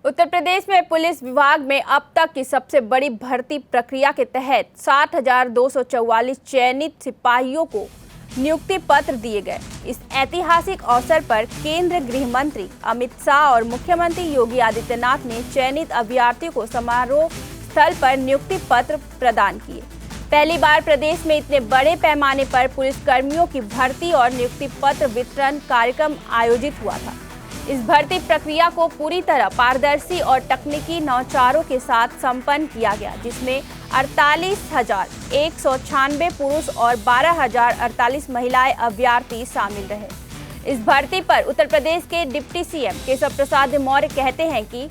उत्तर प्रदेश में पुलिस विभाग में अब तक की सबसे बड़ी भर्ती प्रक्रिया के तहत 60,244 चयनित सिपाहियों को नियुक्ति पत्र दिए गए। इस ऐतिहासिक अवसर पर केंद्रीय गृह मंत्री अमित शाह और मुख्यमंत्री योगी आदित्यनाथ ने चयनित अभ्यर्थियों को समारोह स्थल पर नियुक्ति पत्र प्रदान किए। पहली बार प्रदेश में इतने बड़े पैमाने पर पुलिस कर्मियों की भर्ती और नियुक्ति पत्र वितरण कार्यक्रम आयोजित हुआ था। इस भर्ती प्रक्रिया को पूरी तरह पारदर्शी और तकनीकी नवाचारों के साथ संपन्न किया गया, जिसमें 48,196 पुरुष और 12,048 महिलाएं अभ्यर्थी शामिल रहे। इस भर्ती पर उत्तर प्रदेश के डिप्टी सीएम केशव प्रसाद मौर्य कहते हैं कि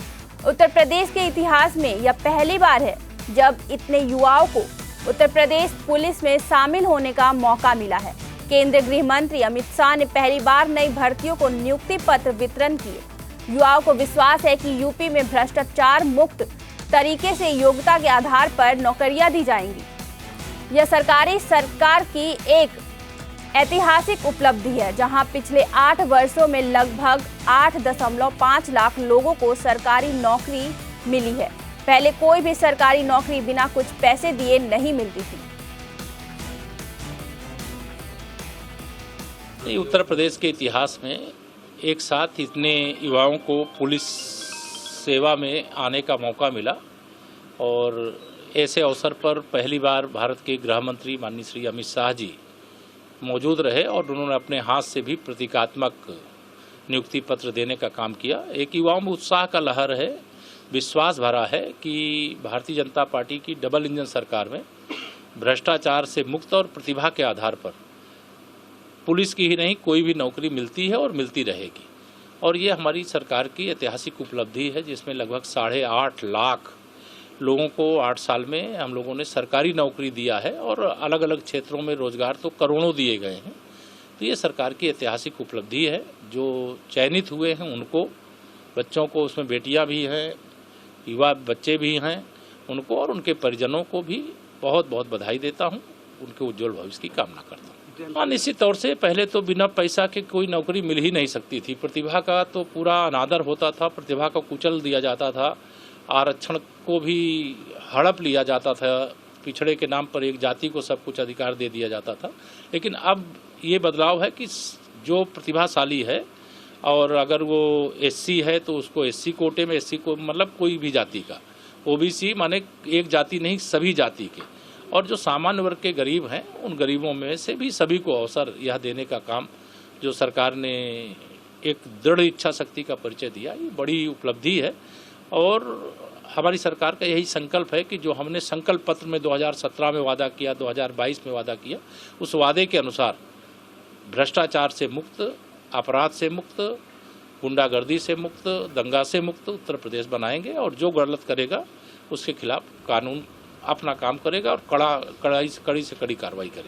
उत्तर प्रदेश के इतिहास में यह पहली बार है जब इतने युवाओं को उत्तर प्रदेश पुलिस में शामिल होने का मौका मिला है। केंद्रीय गृह मंत्री अमित शाह ने पहली बार नई भर्तियों को नियुक्ति पत्र वितरण किए। युवाओं को विश्वास है कि यूपी में भ्रष्टाचार मुक्त तरीके से योग्यता के आधार पर नौकरियां दी जाएंगी। यह सरकार की एक ऐतिहासिक उपलब्धि है, जहां पिछले 8 वर्षों में लगभग 8.5 लाख लोगों को सरकारी नौकरी मिली है। पहले कोई भी सरकारी नौकरी बिना कुछ पैसे दिए नहीं मिलती थी। उत्तर प्रदेश के इतिहास में एक साथ इतने युवाओं को पुलिस सेवा में आने का मौका मिला और ऐसे अवसर पर पहली बार भारत के गृह मंत्री माननीय श्री अमित शाह जी मौजूद रहे और उन्होंने अपने हाथ से भी प्रतीकात्मक नियुक्ति पत्र देने का काम किया। एक युवाओं में उत्साह का लहर है, विश्वास भरा है कि भारतीय जनता पार्टी की डबल इंजन सरकार में भ्रष्टाचार से मुक्त और प्रतिभा के आधार पर पुलिस की ही नहीं कोई भी नौकरी मिलती है और मिलती रहेगी। और ये हमारी सरकार की ऐतिहासिक उपलब्धि है, जिसमें लगभग 8.5 लाख लोगों को 8 साल में हम लोगों ने सरकारी नौकरी दिया है और अलग अलग क्षेत्रों में रोजगार तो करोड़ों दिए गए हैं। तो ये सरकार की ऐतिहासिक उपलब्धि है। जो चयनित हुए हैं उनको, बच्चों को, उसमें बेटियां भी हैं, युवा बच्चे भी हैं, उनको और उनके परिजनों को भी बहुत बहुत बधाई देता हूँ। उनके उज्जवल भविष्य की कामना करता हूँ। हाँ, निश्चित तौर से पहले तो बिना पैसा के कोई नौकरी मिल ही नहीं सकती थी। प्रतिभा का तो पूरा अनादर होता था, प्रतिभा को कुचल दिया जाता था, आरक्षण को भी हड़प लिया जाता था, पिछड़े के नाम पर एक जाति को सब कुछ अधिकार दे दिया जाता था। लेकिन अब ये बदलाव है कि जो प्रतिभाशाली है और अगर वो एससी है तो उसको एससी कोटे में, एससी को मतलब कोई भी जाति का, ओबीसी माने एक जाति नहीं सभी जाति के, और जो सामान्य वर्ग के गरीब हैं उन गरीबों में से भी सभी को अवसर यह देने का काम जो सरकार ने एक दृढ़ इच्छा शक्ति का परिचय दिया, ये बड़ी उपलब्धि है। और हमारी सरकार का यही संकल्प है कि जो हमने संकल्प पत्र में 2017 में वादा किया, 2022 में वादा किया, उस वादे के अनुसार भ्रष्टाचार से मुक्त, अपराध से मुक्त, गुंडागर्दी से मुक्त, दंगा से मुक्त उत्तर प्रदेश बनाएंगे। और जो गलत करेगा उसके खिलाफ कानून अपना काम करेगा और कड़ी से कड़ी कार्रवाई करेगा।